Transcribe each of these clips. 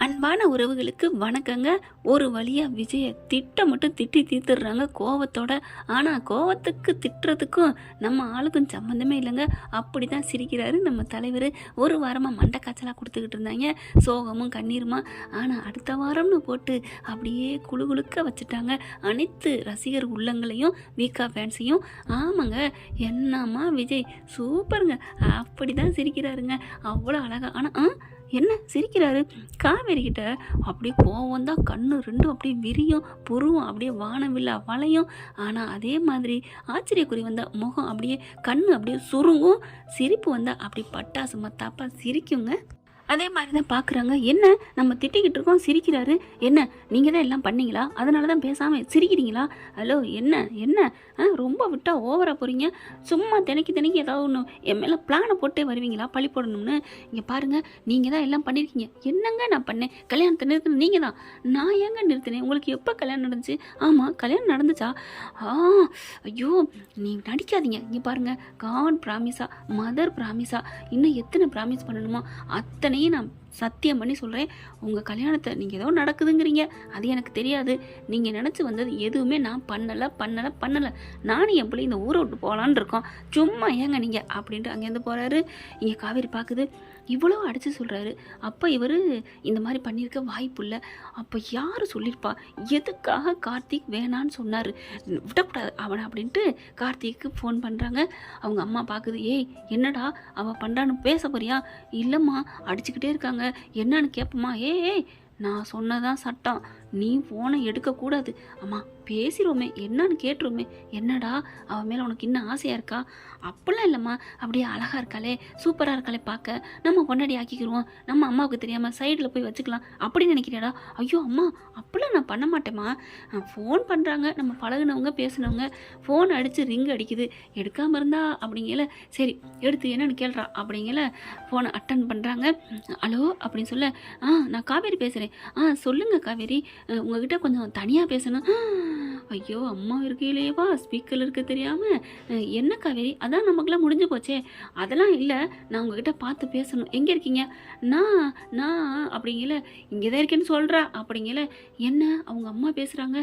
அன்பான உறவுகளுக்கு வணக்கங்க. ஒரு வழியாக விஜயை மட்டும் திட்டி தீர்த்துடுறாங்க கோவத்தோட. ஆனால் கோவத்துக்கு திட்டுறதுக்கும் நம்ம ஆளுக்கும் சம்மந்தமே இல்லைங்க. அப்படி தான் சிரிக்கிறாரு நம்ம தலைவர். ஒரு வாரமாக மண்டை காய்ச்சலாக கொடுத்துக்கிட்டு இருந்தாங்க, சோகமும் கண்ணீருமா. ஆனால் அடுத்த வாரம்னு போட்டு அப்படியே குழுகுழுக்க வச்சுட்டாங்க அனைத்து ரசிகர் உள்ளங்களையும், வீக்கா ஃபேன்ஸையும். ஆமாங்க, என்னம்மா விஜய் சூப்பருங்க, அப்படி தான் சிரிக்கிறாருங்க, அவ்வளோ அழகா. ஆனால் என்ன சிரிக்கிறாரு? காவேரி கிட்ட அப்படியே கோவம் தான், கண்ணு ரெண்டும் அப்படியே விரியும், புருவம் அப்படியே வானவில்லா வளையும். ஆனால் அதே மாதிரி ஆச்சரியக்குறி வந்தால் முகம் அப்படியே, கண்ணு அப்படியே சுருங்கும், சிரிப்பு வந்தால் அப்படி பட்டாசு மத்தாப்பா சிரிக்குங்க. அதே மாதிரி தான் பார்க்குறாங்க. என்ன நம்ம திட்டிக்கிட்டு இருக்கோம், சிரிக்கிறாரு. என்ன நீங்கள் தான் எல்லாம் பண்ணீங்களா? அதனால தான் பேசாமல் சிரிக்கிறீங்களா? ஹலோ, என்ன ரொம்ப விட்டால் ஓவராக போகிறீங்க. சும்மா தினைக்கு ஏதாவது ஒன்று என் மேலே பிளானை போட்டே வருவீங்களா பழி போடணும்னு? இங்கே பாருங்கள், நீங்கள் தான் எல்லாம் பண்ணியிருக்கீங்க. என்னங்க நான் பண்ணேன்? கல்யாணத்தை நிறுத்தின நீங்கள் தான். நான் ஏங்க நிறுத்தினேன்? உங்களுக்கு எப்போ கல்யாணம் நடந்துச்சு? ஆமாம், கல்யாணம் நடந்துச்சா? ஐயோ, நீ நடிக்காதீங்க. இங்கே பாருங்கள், காட் ப்ராமிஸா, மதர் ப்ராமிஸா, இன்னும் எத்தனை ப்ராமிஸ் பண்ணணுமோ அத்தனை நான் சத்தியம் பண்ணி சொல்கிறேன். உங்கள் கல்யாணத்தை நீங்கள் ஏதோ நடக்குதுங்கிறீங்க, அது எனக்கு தெரியாது. நீங்கள் நினச்சி வந்தது எதுவுமே நான் பண்ணலை. நானும் என் பிள்ளை இந்த ஊரை விட்டு போகலான்னு இருக்கோம். சும்மா ஏங்க நீங்கள் அப்படின்ட்டு அங்கேருந்து போகிறாரு. இங்கே காவேரி பார்க்குது, இவ்வளோ அடித்து சொல்கிறாரு. அப்போ இவர் இந்த மாதிரி பண்ணியிருக்க வாய்ப்பு இல்லை. அப்போ யார் சொல்லியிருப்பா? எதுக்காக கார்த்திக் வேணான்னு சொன்னார்? விடக்கூடாது அவனை அப்படின்ட்டு கார்த்திக்கு ஃபோன் பண்ணுறாங்க. அவங்க அம்மா பார்க்குது. ஏய், என்னடா அவள் பண்ணுறான்னு பேச போறியா? இல்லைம்மா, அடிச்சுக்கிட்டே இருக்காங்க, என்னன்னு கேட்போமா? ஏய், நான் சொன்னதான் சட்டம், நீ ஃபோனை எடுக்கக்கூடாது. அம்மா பேசிடுவோமே, என்னன்னு கேட்டுருவோமே. என்னடா அவன் மேலே உனக்கு இன்னும் ஆசையாக இருக்கா? அப்படிலாம் இல்லைம்மா, அப்படியே அழகாக இருக்காளே, சூப்பராக இருக்காளே பார்க்க, நம்ம பொண்டாடி ஆக்கிக்கிடுவோம், நம்ம அம்மாவுக்கு தெரியாமல் சைடில் போய் வச்சுக்கலாம் அப்படின்னு நினைக்கிறியாடா? ஐயோ அம்மா, அப்படிலாம் நான் பண்ண மாட்டேம்மா. ஃபோன் பண்ணுறாங்க, நம்ம பழகுனவங்க பேசுனவங்க, ஃபோன் அடித்து ரிங் அடிக்குது, எடுக்காமல் இருந்தா அப்படிங்கல, சரி எடுத்து என்னன்னு கேள்றா அப்படிங்கல, ஃபோனை அட்டன் பண்ணுறாங்க. ஹலோ அப்படின்னு சொல்ல, நான் காவேரி பேசுகிறேன். சொல்லுங்கள் காவேரி, உங்ககிட்ட கொஞ்சம் தனியாக பேசணும். ஐயோ அம்மா இருக்கையிலேவா ஸ்பீக்கரில் இருக்க தெரியாமல்? என்ன காவேரி, அதான் நமக்குலாம் முடிஞ்சு போச்சே. அதெல்லாம் இல்லை, நான் உங்ககிட்ட பார்த்து பேசணும். எங்கே இருக்கீங்க? நான் அப்படிங்கல, இங்கே தான் இருக்கேன்னு சொல்கிறா அப்படிங்கல. என்ன அவங்க அம்மா பேசுகிறாங்க?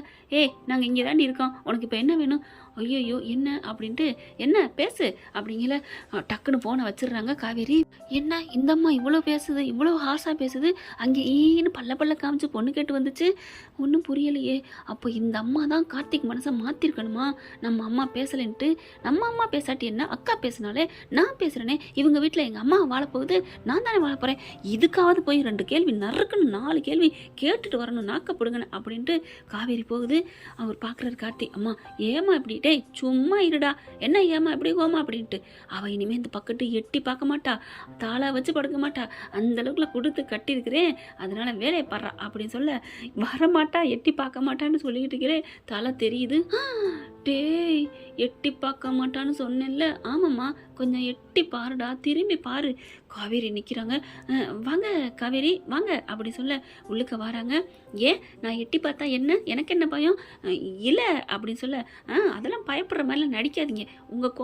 நாங்கள் இங்கே தாண்டி இருக்கோம், உனக்கு இப்போ என்ன வேணும்? ஐயோ என்ன அப்படின்ட்டு, என்ன பேசு அப்படிங்கல. டக்குன்னு ஃபோனை வச்சிடுறாங்க காவேரி. என்ன இந்த அம்மா இவ்வளோ பேசுது, இவ்வளோ ஹார்ஸாக பேசுது, அங்கே ஈன்னு பல்ல காமிச்சு பொண்ணு கேட்டு வந்துச்சு, ஒன்றும் புரியலையே. அப்போ இந்த அம்மா தான் கார்த்திக் மனசை மாற்றிருக்கணுமா? நம்ம அம்மா பேசலைன்ட்டு. நம்ம அம்மா பேசாட்டி என்ன, அக்கா பேசினாலே நான் பேசுகிறேனே, இவங்க வீட்டில் எங்கள் அம்மா வாழப்போகுது, நான் தானே வாழ போகிறேன். இதுக்காவது போய் 2 கேள்வி நறுக்குன்னு 4 கேள்வி கேட்டுட்டு வரணும், நாக்கப்படுங்கன்னு அப்படின்ட்டு காவேரி போகுது. அவர் பார்க்குறாரு கார்த்திக். அம்மா ஏமா இப்படி? டேய் சும்மா இருடா, என்ன ஏமா இப்படி கோமா அப்படின்ட்டு. அவள் இனிமேல் இந்த பக்கத்து எட்டி பார்க்க மாட்டா, தாளா வச்சு படுக்க மாட்டா, அந்த அளவுக்குல கொடுத்து கட்டியிருக்கிறேன், அதனால வேலையை பாடுறா அப்படின்னு சொல்ல, வரமாட்டா எட்டி பார்க்க மாட்டான்னு சொல்லிக்கிட்டு இருக்கிறேன், தலை தெரியுது. டேய், எட்டி பார்க்க மாட்டான்னு சொன்னேன்ல, ஆமாம்மா கொஞ்சம் எட்டி பாருடா, திரும்பி பாரு. காவேரி நிற்கிறாங்க. வாங்க காவேரி வாங்க அப்படி சொல்ல உள்ளுக்க வராங்க. ஏன் நான் எட்டி பார்த்தா என்ன, எனக்கு என்ன பயம்? இல்லை அப்படின்னு சொல்ல, அதெல்லாம் பயப்படுற மாதிரிலாம் நடிக்காதீங்க, உங்கள்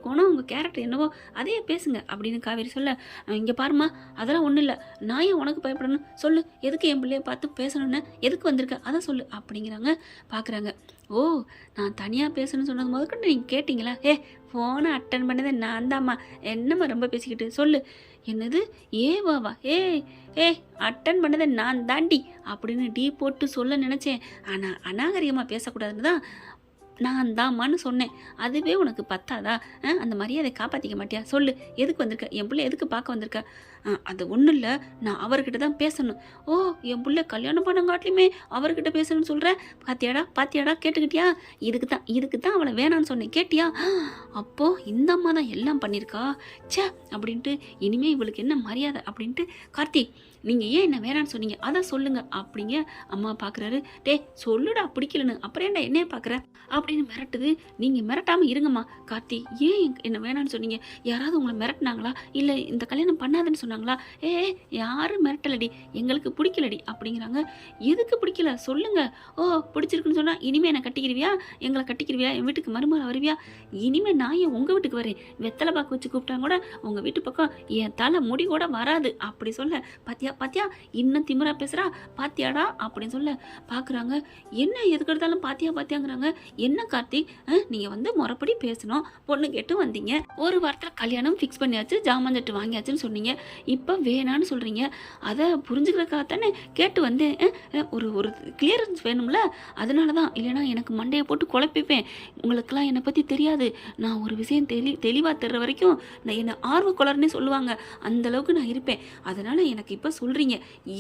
குணம் உங்கள் கேரக்டர் என்னவோ அதையே பேசுங்க அப்படின்னு காவேரி சொல்ல, இங்கே பாருமா, அதெல்லாம் ஒன்றும் இல்லை, நான் ஏன் உனக்கு பயப்படணும் சொல்லு, எதுக்கு என் பிள்ளைய பார்த்து பேசணுன்னு, எதுக்கு வந்திருக்க அதை சொல்லு அப்படிங்கிறாங்க. பார்க்குறாங்க. ஓ, நான் தனியாக பேசணும்னு சொன்னது முதற்கொண்டு நீங்கள் கேட்டிங்களா? ஃபோனை அட்டன் பண்ணதே நான் தாம்மா, என்னம்மா ரொம்ப பேசிக்கிட்டு சொல்லு. என்னது வாவா? அட்டன் பண்ணதை நான் தாண்டி அப்படின்னு டீ போட்டு சொல்ல நினச்சேன், ஆனால் அநாகரிகமாக பேசக்கூடாதுன்னு தான் நான் தாம்மான்னு சொன்னேன். அதுவே உனக்கு பத்தாதா? அந்த மரியாதை காப்பாற்றிக்க மாட்டியா? சொல்லு, எதுக்கு வந்திருக்க, என் பிள்ளை எதுக்கு பார்க்க வந்திருக்க? அது ஒன்றும் இல்லை, நான் அவர்கிட்ட தான் பேசணும். ஓ, என் பிள்ளை கல்யாணம் பண்ணங்காட்டிலுமே அவர்கிட்ட பேசணும்னு சொல்கிறேன். பாத்தியாடா கேட்டுக்கிட்டியா? இதுக்கு தான் அவளை வேணான்னு சொன்னேன், கேட்டியா? அப்போது இந்த அம்மா தான் எல்லாம் பண்ணியிருக்கா. சே அப்படின்ட்டு, இனிமேல் இவளுக்கு என்ன மரியாதை அப்படின்ட்டு, கார்த்திக் நீங்கள் ஏன் என்ன வேணான்னு சொன்னீங்க, அதான் சொல்லுங்கள் அப்படிங்க. அம்மா பார்க்குறாரு. சொல்லுடா பிடிக்கலன்னு, அப்புறம் ஏன்டா என்னையே பார்க்குற அப்படின்னு மிரட்டுது. நீங்கள் மிரட்டாமல் இருங்கம்மா. கார்த்திக் ஏன் என்ன வேணான்னு சொன்னீங்க? யாராவது உங்களை மிரட்டினாங்களா, இல்லை இந்த கல்யாணம் பண்ணாதுன்னு சொன்னாங்களா? யாரும் மிரட்டலடி, எங்களுக்கு பிடிக்கலடி அப்படிங்கிறாங்க. எதுக்கு பிடிக்கல சொல்லுங்க. ஓ, பிடிச்சிருக்குன்னு சொன்னால் இனிமேல் என்னை கட்டிக்கிருவியா, எங்களை கட்டிக்கிருவியா, என் வீட்டுக்கு மருமகளை வருவியா? இனிமேல் நான் ஏன் உங்கள் வீட்டுக்கு வரேன், வெத்தலை பாக்கு வச்சு கூப்பிட்டாங்க கூட உங்கள் வீட்டு பக்கம் என் தலை முடி கூட வராது அப்படி சொல்ல, பாத்தியா பாத்தியா இன்னும் திமிரா பேசுறா பாத்தியாடா அப்படின்னு சொல்ல பார்க்குறாங்க. என்ன எதுக்கு எடுத்தாலும் பாத்தியா பாத்தியாங்கிறாங்க. என்ன கார்த்திக், நீங்க வந்து முறைப்படி பேசணும், பொண்ணு கேட்டு வந்தீங்க, ஒரு வாரத்தில் கல்யாணம் ஃபிக்ஸ் பண்ணியாச்சு, ஜாமான் தட்டு வாங்கியாச்சுன்னு சொன்னீங்க, இப்போ வேணான்னு சொல்றீங்க. அதை புரிஞ்சுக்கிறதுக்காக தானே கேட்டு வந்தேன். ஒரு ஒரு கிளியரன்ஸ் வேணும்ல, அதனால தான். இல்லைனா எனக்கு மண்டையை போட்டு குழப்பிப்பேன். உங்களுக்கெல்லாம் என்னை பற்றி தெரியாது. நான் ஒரு விஷயம் தெளிவாக தர்ற வரைக்கும் நான் என்னை ஆர்வக்கொளர்னே சொல்லுவாங்க, அந்தளவுக்கு நான் இருப்பேன். அதனால் எனக்கு இப்போ சொல்கிறீங்க,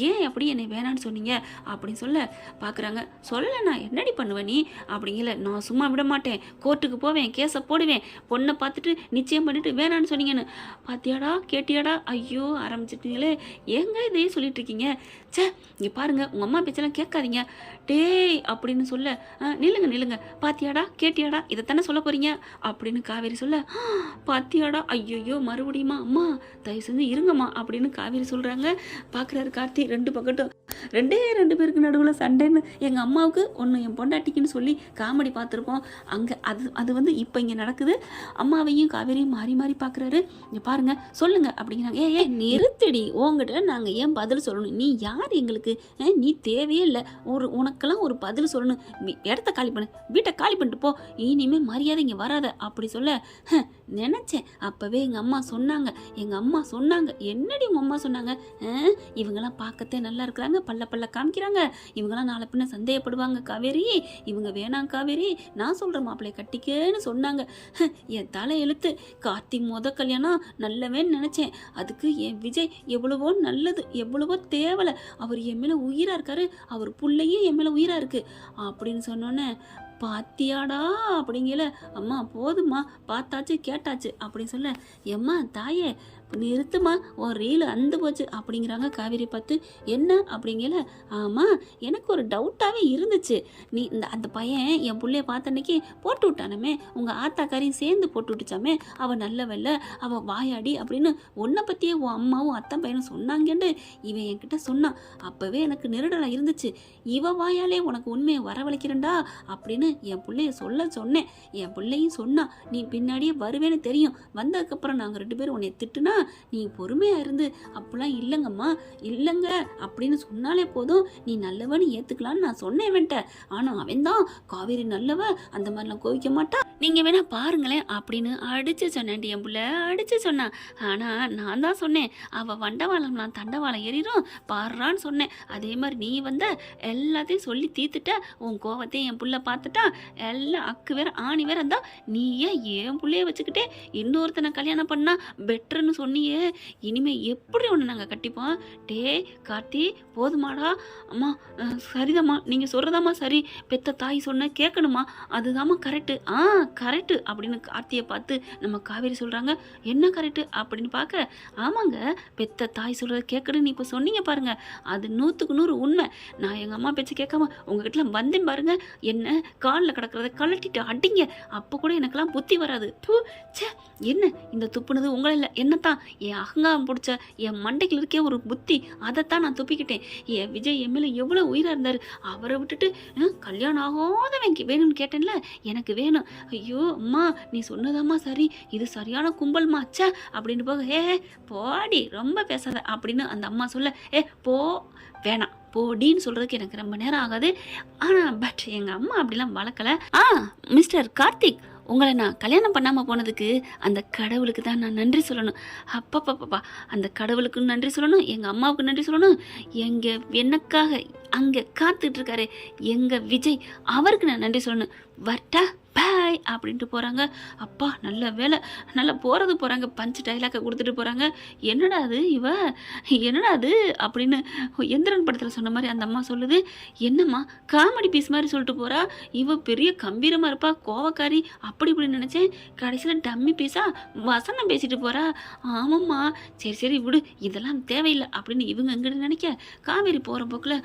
ஏன் அப்படி என்னை வேணான்னு சொன்னீங்க அப்படின்னு சொல்ல பார்க்குறாங்க. சொல்ல நான் என்னடி பண்ணுவேன் நீ அப்படிங்கல, நான் சும்மா விட மாட்டேன், கோர்ட்டுக்கு போவேன், கேஸை போடுவேன், பொண்ணை பார்த்துட்டு நிச்சயம் பண்ணிட்டு வேணான்னு சொன்னீங்கன்னு. பாத்தியாடா கேட்டியாடா, ஐயோ ஆரம்பிச்சிட்டீங்களே, ஏங்க இதையே சொல்லிட்டு இருக்கீங்க, சே இங்கே பாருங்க உங்கள் அம்மா பேச்செல்லாம் கேட்காதீங்க டேய் அப்படின்னு சொல்ல, நில்லுங்க பாத்தியாடா கேட்டியாடா இதைத்தானே சொல்ல போறீங்க அப்படின்னு காவேரி சொல்ல, பாத்தியாடா ஐயோ மறுபடியுமா, அம்மா தயவு செஞ்சு இருங்கம்மா அப்படின்னு காவேரி சொல்கிறாங்க. பார்க்குறாரு கார்த்தி, ரெண்டு பக்கட்டும் ரெண்டு பேருக்கு நடுவில் சண்டைன்னு எங்கள் அம்மாவுக்கு ஒன்று என் பொண்டாட்டிக்குன்னு சொல்லி காமெடி பார்த்துருப்போம். அங்கே அது வந்து இப்போ இங்கே நடக்குது. அம்மாவையும் காவேரியும் மாறி மாறி பார்க்குறாரு. இங்கே பாருங்க சொல்லுங்க அப்படிங்கிறாங்க. ஏ நிறுத்தடி, உங்ககிட்ட நாங்கள் ஏன் பதில் சொல்லணும், நீ யார் எங்களுக்கு, நீ தேவையே இல்லை, உனக்கெல்லாம் ஒரு பதில் சொல்லணும், இடத்த காலி பண்ணு, வீட்டை காலி பண்ணிட்டு போ, இனிமேல் மரியாதை இங்கே வராத அப்படி சொல்ல, நினச்சேன் அப்போவே எங்கள் அம்மா சொன்னாங்க. என்னடி உங்கள் அம்மா சொன்னாங்க, இவங்கெல்லாம் பார்க்கத்தே நல்லா இருக்கிறாங்க, பல்ல காமிக்கிறாங்க, இவங்கெல்லாம் நாளை பின்ன சந்தேகப்படுவாங்க காவேரி, இவங்க வேணாம் காவேரி, நான் சொல்கிற மாப்பிள்ளைய கட்டிக்கேன்னு சொன்னாங்க. என் தலை எழுத்து, கார்த்திக் கல்யாணம் நல்லவேன்னு நினச்சேன், அதுக்கு என் விஜய் எவ்வளவோ நல்லது, எவ்வளவோ தேவலை, அவர் என் மேலே உயிராக இருக்காரு, அவர் பிள்ளையும் என் மேலே உயிராக இருக்குது அப்படின்னு சொன்னோன்னே, பாத்தியாடா அப்படிங்கல, அம்மா போதுமா பார்த்தாச்சு கேட்டாச்சு அப்படின்னு சொல்ல, எம்மா தாயே நிறுத்துமா, உன் ரீல் அந்து போச்சு அப்படிங்கிறாங்க காவேரி பார்த்து. என்ன அப்படிங்கல, ஆமாம் எனக்கு ஒரு டவுட்டாகவே இருந்துச்சு, நீ அந்த பையன் என் பிள்ளைய பார்த்த அன்னைக்கு போட்டு விட்டானமே, உங்கள் ஆத்தாக்காரையும் சேர்ந்து போட்டு விட்டுச்சாமே, அவள் நல்லவல்ல, அவள் வாயாடி அப்படின்னு உன்னை பற்றியே உன் அம்மாவும் அத்தன் பையனும் சொன்னாங்கன்னு இவன் என்கிட்ட சொன்னான். அப்போவே எனக்கு நெருடலாக இருந்துச்சு, இவ வாயாலே உனக்கு உண்மையை வரவழைக்கிறேன்டா அப்படின்னு என் பிள்ளைய சொன்னேன். என் பிள்ளையும் சொன்னா, நீ பின்னாடியே வருவேன்னு தெரியும், வந்ததுக்கப்புறம் நாங்கள் 2 பேரும் உன்னை திட்டுனா நீ பொறுமையா இருந்து, அப்படிலாம் இல்லைங்கம்மா இல்லைங்க அப்படின்னு சொன்னாலே போதும், நீ நல்லவன்னு ஏத்துக்கலான்னு நான் சொன்னேன் வேண்ட. ஆனா அவன் தான் காவேரி நல்லவ, அந்த மாதிரிலாம் கோவிக்க மாட்டா, நீங்க வேணா பாருங்களேன் அப்படின்னு அடிச்சு சொன்னேன். என் புள்ள அடிச்சு சொன்னான். ஆனா நான் தான் சொன்னேன், அவ வண்டவாளம்லாம் தண்டவாளம் ஏறிடும் பாடுறான்னு சொன்னேன். அதே மாதிரி நீ வந்த எல்லாத்தையும் சொல்லி தீர்த்துட்ட, உன் கோவத்தையும் என் புள்ள பார்த்துட்டா, எல்லாம் அக்கு வேற ஆணி வேற இருந்தா, நீயே என் புள்ளைய வச்சுக்கிட்டே இன்னொருத்தனை கல்யாணம் பண்ணா பெட்டர்னு சொன்னியே, இனிமே எப்படி ஒன்று நாங்கள் கட்டிப்போம். டே கார்த்தி போதுமாடா, அம்மா சரிதாம்மா நீங்கள் சொல்கிறதாம்மா சரி, பெத்த தாய் சொன்ன கேட்கணுமா, அதுதாம்மா கரெக்டு, கரெக்டு அப்படின்னு கார்த்தியை பார்த்து நம்ம காவேரி சொல்கிறாங்க. என்ன கரெக்டு அப்படின்னு பார்க்க, ஆமாங்க பெத்த தாய் சொல்கிறத கேட்கணும்னு நீ இப்போ சொன்னீங்க பாருங்க, அது 100க்கு 100 உண்மை. நான் எங்கள் அம்மா பேச்சு கேட்காம உங்ககிட்ட வந்தேன் பாருங்க, என்ன காலில் கிடக்கிறத கழட்டிட்டு அடிங்க, அப்போ கூட எனக்கெல்லாம் புத்தி வராது. சே என்ன இந்த துப்புனது உங்களை இல்லை என்னத்தான், என் அகங்காரம் பிடிச்ச என் மண்டைக்கு இருக்கே ஒரு புத்தி, அதைத்தான் நான் துப்பிக்கிட்டேன். என் விஜய் என் மேலே எவ்வளோ உயிராக இருந்தார், அவரை விட்டுட்டு கல்யாணம் ஆகாதவன் வேணும்னு கேட்டேன்ல, எனக்கு வேணும். ஐயோ அம்மா நீ சொன்னதாம்மா சரி, இது சரியான கும்பல்மா அச்சா அப்படின்னு போக, போடி ரொம்ப பேசாத அப்படின்னு அந்த அம்மா சொல்ல, போ வேணாம் போடின்னு சொல்கிறதுக்கு எனக்கு ரொம்ப நேரம் ஆகாது. ஆனால் பட் எங்கள் அம்மா அப்படிலாம் வளர்க்கலை. மிஸ்டர் கார்த்திக், உங்களை நான் கல்யாணம் பண்ணாமல் போனதுக்கு அந்த கடவுளுக்கு தான் நான் நன்றி சொல்லணும். அப்பப்பப்பா, அந்த கடவுளுக்கு நன்றி சொல்லணும், எங்கள் அம்மாவுக்கு நன்றி சொல்லணும், எனக்காக அங்கே காத்துட்ருக்காரு எங்கள் விஜய், அவருக்கு நான் நன்றி சொல்லணும். வரட்டா பாய் அப்படின்ட்டு போகிறாங்க. அப்பா நல்ல வேலை, நல்லா போகிறாங்க, பஞ்சு டைலாக்கை கொடுத்துட்டு போகிறாங்க. என்னடா அது அப்படின்னு எந்திரன் படத்தில் சொன்ன மாதிரி அந்த அம்மா சொல்லுது. என்னம்மா காமெடி பீஸ் மாதிரி சொல்லிட்டு போகிறா, இவ பெரிய கம்பீரமாக இருப்பா, கோவக்காரி அப்படி இப்படின்னு நினச்சேன், கடைசியில் டம்மி பீஸா வசனம் பேசிட்டு போகிறா. ஆமாம்மா சரி விடு, இதெல்லாம் தேவையில்லை அப்படின்னு இவங்க எங்கிட்ட நினைக்க, காவேரி போகிற போக்கில்,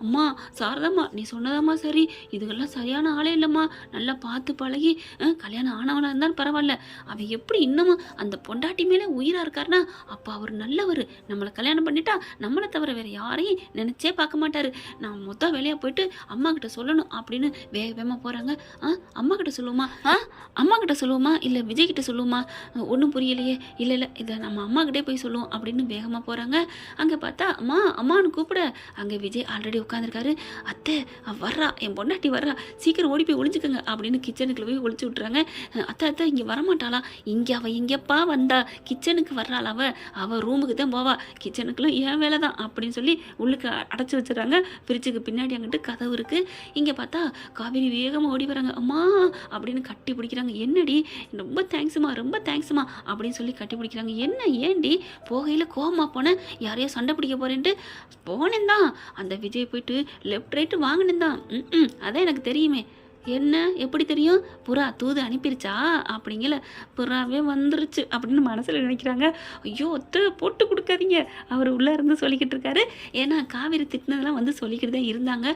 அம்மா சாரதாம்மா நீ சொன்னதாம்மா சரி, இதுக்கெல்லாம் சரியான ஆளே இல்லைம்மா, நல்லா பார்த்து பார்த்து பழகி கல்யாணம் ஆனவனாக இருந்தாலும் பரவாயில்ல, அவன் எப்படி இன்னமும் அந்த பொண்டாட்டி மேலே உயிராக இருக்காருன்னா அப்போ அவர் நல்லவர். நம்மளை கல்யாணம் பண்ணிட்டா நம்மளை தவிர வேறு யாரையும் நினச்சே பார்க்க மாட்டார். நான் மொத்தம் வேலையாக போயிட்டு அம்மா கிட்ட சொல்லணும் அப்படின்னு வேக வேகமாக போகிறாங்க. அம்மா கிட்ட சொல்லுவோமா? அம்மா கிட்ட சொல்லுவோமா இல்லை விஜய் கிட்ட சொல்லுவோமா? ஒன்றும் புரியலையே. இல்லை இல்லை, இதை நம்ம அம்மா கிட்டே போய் சொல்லுவோம் அப்படின்னு வேகமாக போகிறாங்க. அங்கே பார்த்தா அம்மா அம்மானு கூப்பிட அங்கே விஜய் ஆல்ரெடி உட்காந்துருக்காரு. அத்தை வர்றா, என் பொண்டாட்டி வர்றா, சீக்கிரம் ஓடி போய் ஒளிஞ்சுக்கோங்க அப்படின்னு கிச்சனுக்குள்ள போய் ஒளிச்சு விட்றாங்க. அத்தை இங்கே வரமாட்டாளா? இங்கே அவள் எங்கேப்பா வந்தா? கிச்சனுக்கு வர்றாள், அவள் ரூமுக்கு தான் போவா, கிச்சனுக்குள்ள ஏன் வேலை தான் அப்படின்னு சொல்லி உள்ளுக்கு அடைச்சி வச்சுறாங்க. ஃப்ரிட்ஜுக்கு பின்னாடி அங்கிட்டு கதவு இருக்குது. இங்கே பார்த்தா காவேரி வேகமாக ஓடி வராங்க. அம்மா அப்படின்னு கட்டி பிடிக்கிறாங்க. என்னடி, ரொம்ப தேங்க்ஸுமா ரொம்ப தேங்க்ஸுமா அப்படின்னு சொல்லி கட்டி பிடிக்கிறாங்க. என்ன ஏண்டி போகையில் கோவமா போனேன், யாரையோ சண்டை பிடிக்க போகிறேன்ட்டு போனேன் தான். அந்த விஜய் போயிட்டு லெஃப்ட் ரைட்டு வாங்கினேன் தான். அதான் எனக்கு தெரியுமே. என்ன எப்படி தெரியும்? புறா தூது அனுப்பிருச்சா? அப்படிங்கல புறாவே வந்துருச்சு அப்படின்னு மனசில் நினைக்கிறாங்க. ஐயோ ஒத்து போட்டு கொடுக்காதீங்க, அவர் உள்ளே இருந்து சொல்லிக்கிட்டு இருக்காரு. ஏன்னா காவேரி திட்டினதெல்லாம் வந்து சொல்லிக்கிட்டு தான் இருந்தாங்க.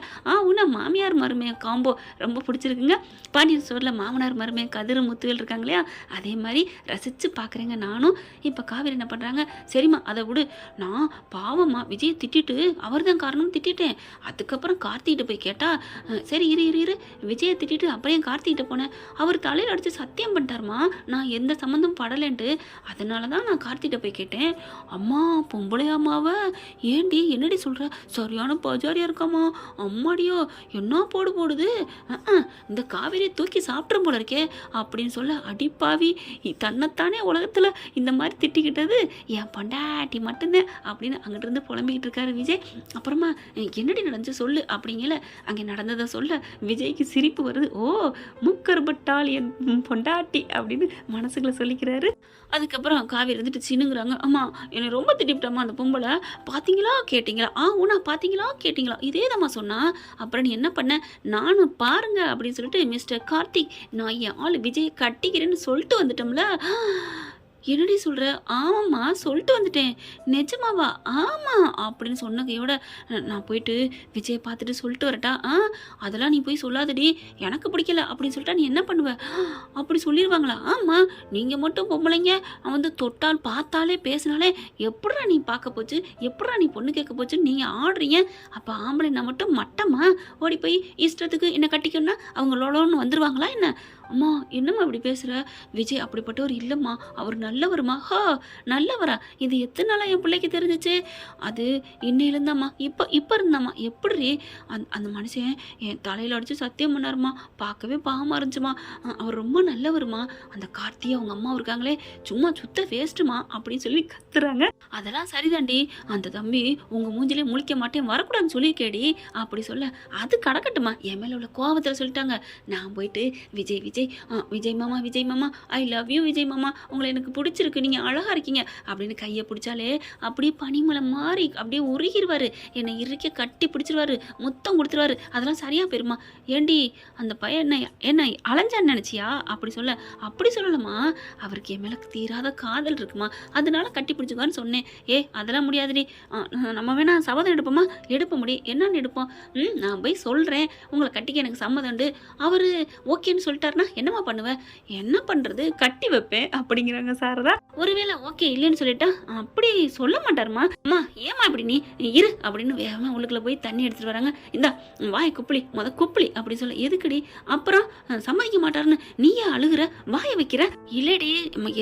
உன்ன மாமியார் மருமைய காம்போ ரொம்ப பிடிச்சிருக்குங்க. பாண்டியன் ஸ்டோரில் மாமனார் மருமைய கதிர் முத்துவேல் இருக்காங்க இல்லையா, அதே மாதிரி ரசித்து பார்க்குறேங்க நானும். இப்போ காவேரி என்ன பண்ணுறாங்க, சரிம்மா அதை விடு, நான் பாவம்மா விஜயை திட்டிட்டு அவர் தான் காரணம் திட்டிட்டேன். அதுக்கப்புறம் கார்த்திகிட்ட போய் கேட்டால் சரி இரு இரு இரு விஜயை திட்டிட்டு அப்புறம் கார்த்திகிட்ட போனேன், அவர் தலையில் அடித்து சத்தியம் பண்ணிட்டாருமா நான் எந்த சம்மந்தம் படலைன்ட்டு. அதனால தான் நான் கார்த்திகிட்ட போய் கேட்டேன். அம்மா பொம்பளையாமாவ ஏண்டி என்னடி சொல்கிற, சரியான பஜாரியாக இருக்காமா. அம்மாடியோ என்ன போடுது, இந்த காவேரியை தூக்கி சாப்பிட்ற போல இருக்கே அப்படின்னு சொல்ல, அடிப்பாவி தன்னைத்தானே உலகத்தில் இந்த மாதிரி திட்டிக்கிட்டது என் பொண்டாட்டி மட்டும்தான் அப்படின்னு அங்கிட்டு இருந்து புலம்பிக்கிட்டு இருக்காரு விஜய். அப்புறமா என்னடி நடந்துச்சு சொல்லு அப்படிங்கல அங்கே நடந்ததை சொல்ல விஜய்க்கு சிரிப்பு வருது. ஓ முக்கர்பட்டால் என் பொண்டாட்டி அப்படின்னு மனசுக்குள்ள சொல்லிக்கிறாரு. அதுக்கப்புறம் காவேரி இருந்துட்டு சின்னுங்கிறாங்க. அம்மா என்னை ரொம்ப திட்டிவிட்டம்மா அந்த பொம்பளை, பார்த்தீங்களா கேட்டிங்களா? ஊனா பார்த்தீங்களா கேட்டிங்களா? இதே தாம்மா சொன்னா. அப்புறம் நீ என்ன பண்ண, நானும் பாருங்க அப்படின்னு சொல்லிட்டு மிஸ்டர் கார்த்திக் நான் என் ஆள் விஜயை கட்டிக்கிறேன்னு சொல்லிட்டு வந்துட்டோம்ல. என்னடி சொல்கிற? ஆமாம்மா சொல்லிட்டு வந்துட்டேன். நிஜமாவா? ஆமாம் அப்படின்னு சொன்னகையோட நான் போயிட்டு விஜயை பார்த்துட்டு சொல்லிட்டு வரட்டா? அதெல்லாம் நீ போய் சொல்லாதடி, எனக்கு பிடிக்கல அப்படின்னு சொல்லிட்டா நீ என்ன பண்ணுவ? அப்படி சொல்லிடுவாங்களா? ஆமாம் நீங்கள் மட்டும் பொம்பளைங்க வந்து தொட்டால் பார்த்தாலே பேசினாலே எப்படா நீ பார்க்க போச்சு, எப்படா நீ பொண்ணு கேட்க போச்சுன்னு நீங்கள் ஆடுறீங்க. அப்போ ஆம்பளை நான் மட்டும் மட்டமா ஓடி போய் இஷ்டத்துக்கு என்னை கட்டிக்கணும்னா அவங்களோடன்னு வந்துடுவாங்களா என்ன? அம்மா என்னம்மா இப்படி பேசுகிற? விஜய் அப்படிப்பட்டவர் இல்லைம்மா, அவர் நல்லவருமா. நல்லவரா? இது எத்தனை நாளாக என் பிள்ளைக்கு தெரிஞ்சிச்சு? அது இன்னையிலேருந்தாம்மா இப்போ இருந்தாம்மா. எப்படி அந்த மனுஷன் என் தலையில் அடித்து சத்தியம் பண்ணாருமா, பார்க்கவே பாவமாக இருந்துச்சுமா. அவர் ரொம்ப நல்லவருமா. அந்த கார்த்தி அவங்க அம்மா இருக்காங்களே சும்மா சுத்த வேஸ்ட்டுமா அப்படின்னு சொல்லி கத்துறாங்க. அதெல்லாம் சரிதாண்டி, அந்த தம்பி உங்கள் மூஞ்சிலே முழிக்க மாட்டேன் வரக்கூடாதுன்னு சொல்லி கேடி அப்படி சொல்ல, அது கடக்கட்டுமா என் மேலே உள்ள கோபத்தில் சொல்லிட்டாங்க. நான் போயிட்டு விஜய் விஜய் மாமா ஐ லவ் யூ விஜய் மாமா, உங்களை எனக்கு பிடிச்சிருக்கு, நீங்கள் அழகாக இருக்கீங்க அப்படின்னு கையை பிடிச்சாலே அப்படியே பனிமலை மாறி அப்படியே உருகிடுவார். என்னை இறுக்க கட்டி பிடிச்சிருவாரு, முத்தம் கொடுத்துருவாரு. அதெல்லாம் சரியாக போயிருமா? ஏண்டி அந்த பையன் என்ன அலைஞ்சான்னு நினச்சியா? அப்படி சொல்லலாமா, அவருக்கு என் மேலே தீராத காதல் இருக்குமா, அதனால கட்டி பிடிச்சிக்குவான்னு சொன்னேன். அதெல்லாம் முடியாதுடி, நம்ம வேணா சபதம் எடுப்ப முடியும். என்னன்னு எடுப்போம்? நான் போய் சொல்கிறேன் உங்களை கட்டிக்க எனக்கு சம்மதம் உண்டு, அவர் ஓகேன்னு சொல்லிட்டாருன்னா என்னம்மா பண்ணுவேன்? என்ன பண்ணுறது, கட்டி வைப்பேன் அப்படிங்கிறாங்க சாரதா. ஒருவேளை ஓகே இல்லைன்னு சொல்லிட்டா அப்படி சொல்ல மாட்டாருமா. அம்மா ஏமா இப்படி நீ இரு அப்படின்னு வேகமாக உள்ளுக்குள்ள போய் தண்ணி எடுத்துகிட்டு வராங்க. இந்தா வாய் குப்பிளி குப்பிளி அப்படின்னு சொல்ல, எதுக்குடி? அப்புறம் சம்மதிக்க மாட்டாருன்னு நீயே அழுகிற, வாயை வைக்கிற. இல்லடி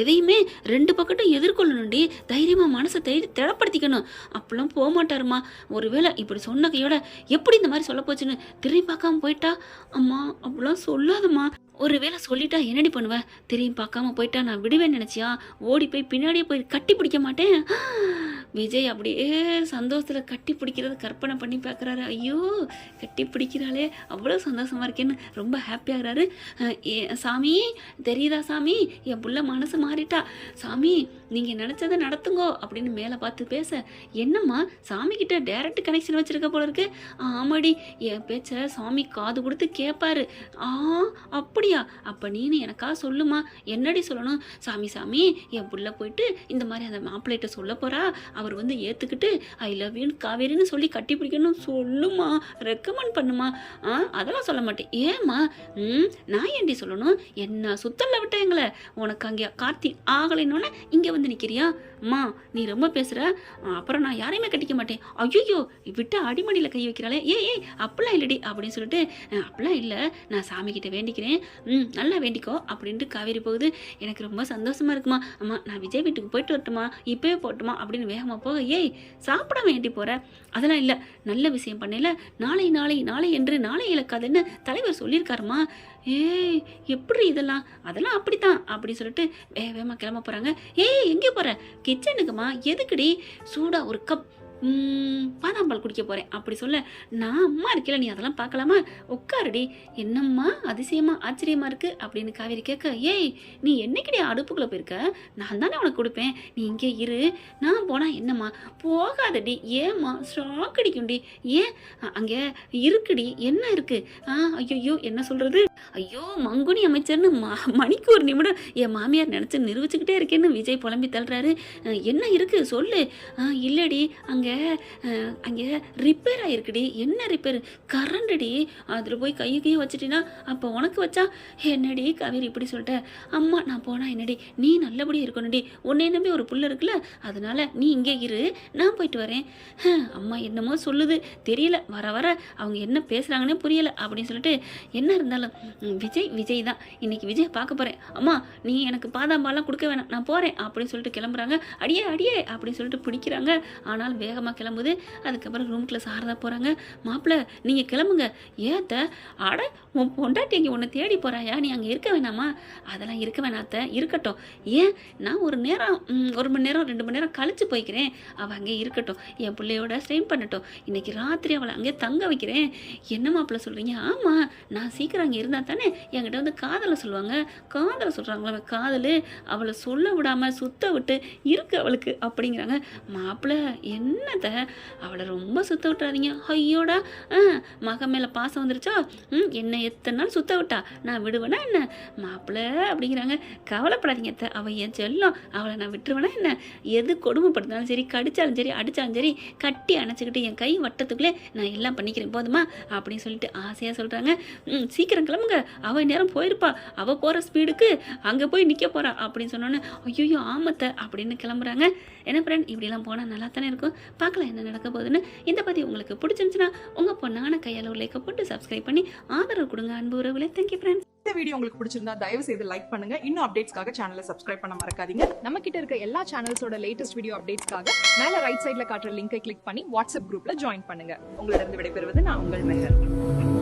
எதையுமே ரெண்டு பக்கட்டும் எதிர்கொள்ளணும்டி, தைரியமாக மனசை திடப்படுத்திக்கணும். அப்படிலாம் போக மாட்டாருமா. ஒருவேளை இப்படி சொன்ன கையோட எப்படி இந்த மாதிரி சொல்ல போச்சுன்னு திரும்பி பார்க்காம போயிட்டா? அம்மா அப்படிலாம் சொல்லாதம்மா. ஒருவேளை சொல்லிட்டா என்னடி பண்ணுவேன்? திரும்பி பார்க்காம போயிட்டா நான் விடுவேன்னு நினச்சியா? ஓடி போய் பின்னாடியே போய் கட்டி பிடிக்க மாட்டேன். விஜய் அப்படியே சந்தோஷத்தில் கட்டி பிடிக்கிறத கற்பனை பண்ணி பார்க்குறாரு. ஐயோ கட்டி பிடிக்கிறாளே அவ்வளோ சந்தோஷமாக இருக்கேன்னு ரொம்ப ஹாப்பியாகிறாரு. சாமி தெரியுதா சாமி, என் புள்ள மனசு மாறிட்டா சாமி, நீங்கள் நினச்சதை நடத்துங்கோ அப்படின்னு மேலே பார்த்து பேச, என்னம்மா சாமிக்கிட்ட டைரக்ட் கனெக்ஷன் வச்சுருக்க போல இருக்கு. ஆமாடி, என் பேச்சை சாமி காது கொடுத்து கேட்பாரு. அப்படியா? அப்போ நீனு எனக்கா சொல்லுமா. என்னடி சொல்லணும்? சாமி என் புள்ள போயிட்டு இந்த மாதிரி அந்த மாப்பிள்ளைகிட்ட சொல்ல போகிறா, அவர் வந்து ஏற்றுக்கிட்டு ஐ லவ் யூன்னு காவேரின்னு சொல்லி கட்டி பிடிக்கணும் சொல்லுமா, ரெக்கமெண்ட் பண்ணுமா. அதெல்லாம் சொல்ல மாட்டேன். ஏம்மா? நான் ஏண்டி சொல்லணும்? என்ன சுத்தல்ல விட்ட எங்களை, உனக்கு அங்கே கார்த்தி ஆகலைன்னொன்னே இங்கே வந்து நிற்கிறியா? அம்மா நீ ரொம்ப பேசுகிற, அப்புறம் நான் யாரையுமே கட்டிக்க மாட்டேன். ஐயோ விட்டு அடிமடியில் கை வைக்கிறாளே, ஏய் அப்படிலாம் இல்லடி அப்படின்னு சொல்லிட்டு, அப்படிலாம் இல்லை, நான் சாமிக்கிட்ட வேண்டிக்கிறேன், நல்லா வேண்டிக்கோ அப்படின்ட்டு காவேரி போகுது. எனக்கு ரொம்ப சந்தோஷமாக இருக்குமா. அம்மா நான் விஜய் வீட்டுக்கு போயிட்டு வரட்டுமா, இப்போவே போட்டுமா அப்படின்னு வேகமாக போக, ஏய் சாப்பிட வேண்டி போகிற, அதெல்லாம் இல்லை, நல்ல விஷயம் பண்ணல, நாளை நாளை நாளை என்று நாளை இழக்காதுன்னு தலைவர் சொல்லியிருக்காருமா. ஏய் எப்படி இதெல்லாம், அதெல்லாம் அப்படித்தான் அப்படி சொல்லிட்டு வேகமாக கிளம்ப போகிறாங்க. ஏய் எங்கே போகிற? கிச்சனுக்குமா. எதுக்குடி? சூடா ஒரு கப் பாதாம்பால் குடிக்க போகிறேன் அப்படி சொல்ல, நான் அம்மா இருக்கல, நீ அதெல்லாம் பார்க்கலாமா, உட்காருடி. என்னம்மா அதிசயமா ஆச்சரியமா இருக்கு அப்படின்னு காவேரி கேட்க, ஏய் நீ என்னைக்குடி அடுப்புக்குள்ளே போயிருக்க, நான் தானே உனக்கு கொடுப்பேன், நீ இங்கே இரு, நான் போனால் என்னம்மா. போகாதடி. ஏம்மா? ஷாக் அடிக்கும்டி. ஏன்? அங்கே இருக்குடி. என்ன இருக்கு? ஐயோ என்ன சொல்கிறது, ஐயோ மங்குனி அமைச்சர்னு மணிக்கு ஒரு நிமிடம் என் மாமியார் நினச்சி நிரூபிச்சுக்கிட்டே இருக்கேன்னு விஜய் புலம்பி தள்ளுறாரு. என்ன இருக்கு சொல்லு. இல்லடி அங்கே ரிப்பேர் ஆகிருக்குடி. என்ன ரிப்பேர்? கரண்டுடி. அதில் போய் கையை வச்சுட்டினா அப்போ உனக்கு வச்சா. என்னடி காவேரி இப்படி சொல்லிட்ட? அம்மா நான் போனால் என்னடி, நீ நல்லபடியாக இருக்கணும்டி, உன்னை நம்பி ஒரு புள்ள இருக்குல்ல, அதனால நீ இங்கே இரு, நான் போயிட்டு வரேன். அம்மா என்னமோ சொல்லுது தெரியல, வர வர அவங்க என்ன பேசுகிறாங்கன்னே புரியலை அப்படின்னு சொல்லிட்டு, என்ன இருந்தாலும் விஜய் தான், இன்னைக்கு விஜய் பார்க்க போகிறேன். அம்மா நீ எனக்கு பாதாம்பாலாம் கொடுக்க வேணாம், நான் போகிறேன் அப்படின்னு சொல்லிட்டு கிளம்புறாங்க. அடியே அப்படின்னு சொல்லிட்டு பிடிக்கிறாங்க. ஆனால் வேகமாக கிளம்புது. அதுக்கப்புறம் ரூம்குள்ளே சாரதா போகிறாங்க. மாப்பிள்ளை நீங்கள் கிளம்புங்க. ஏத்த அட உன் பொண்டாட்டி அங்கே உன்னை தேடி போகிறாயா, நீ அங்கே இருக்க வேணாமா? அதெல்லாம் இருக்க வேணாத்த, இருக்கட்டும். ஏன்? நான் ஒரு நேரம் 1 மணி நேரம் 2 மணி நேரம் கழிச்சு போய்க்கிறேன், அவள் அங்கே இருக்கட்டும், என் பிள்ளையோட ஸ்டெயின் பண்ணட்டும், இன்னைக்கு ராத்திரி அவளை அங்கே தங்க வைக்கிறேன். என்ன மாப்பிள்ளை சொல்கிறீங்க? ஆமாம் நான் சீக்கிரம் அங்கே இருந்தால் தானே என்கிட்ட வந்து காதலை சொல்லுவாங்க. காதலை சொல்கிறாங்களா? காதல் அவளை சொல்ல விடாமல் சுத்த விட்டு இருக்கு அவளுக்கு அப்படிங்கிறாங்க. மாப்பிள்ளை என்னத்த அவளை ரொம்ப சுத்த விட்டுறாதீங்க. ஐயோடா மகன் மேலே பாசம் வந்துருச்சா, என்னை எத்தனை நாள் சுத்த விட்டா, நான் விடுவேனா என்ன மாப்பிள்ளை அப்படிங்கிறாங்க. கவலைப்படாதீங்க அத்தை, அவள் என் செல்லம், அவளை நான் விட்டுருவேனா என்ன? எது கொடுமைப்படுத்தினாலும் சரி, கடிச்சாலும் சரி, அடித்தாலும் சரி, கட்டி அணைச்சிக்கிட்டு என் கை வட்டத்துக்குள்ளே நான் எல்லாம் பண்ணிக்கிறேன் போதுமா அப்படின்னு சொல்லிட்டு ஆசையாக சொல்கிறாங்க. சீக்கிரம் கிளம்புங்க, அவள் நேரம் போயிருப்பா, அவள் போகிற ஸ்பீடுக்கு அங்கே போய் நிற்க போகிறா அப்படின்னு சொன்னோன்னே ஐயோ ஆமத்தை அப்படின்னு கிளம்புறாங்க. என்ன ஃப்ரெண்ட் இப்படிலாம் போனால் நல்லா தானே இருக்கும். பார்க்கலாம் என்ன நடக்க போகுதுன்னு. இந்த பதிவு உங்களுக்கு பிடிச்சிருந்துச்சுன்னா உங்கள் பொண்ணான கையால் ஒரு லைக்கை போட்டு சப்ஸ்கிரைப் பண்ணி ஆதரவு கொடுங்க அன்பு உறவுகளே. Thank you friends. இந்த வீடியோ உங்களுக்கு பிடிச்சிருந்தா தயவு செய்து லைக் பண்ணுங்க. இன்னும் அப்டேட்ஸ்க்காக சேனலை சப்ஸ்கிரைப் பண்ண மறக்காதீங்க. நம்ம கிட்ட இருக்க எல்லா சேனல்ஸோட லேட்டஸ்ட் வீடியோ அப்டேட்ஸ்க்காக மேல ரைட் சைடுல காட்டுற லிங்கை கிளிக் பண்ணி வாட்ஸ்அப் குரூப்ல ஜாயின் பண்ணுங்க. உங்களிடம் விடைபெறுவது நான் உங்கள் மெஹர்.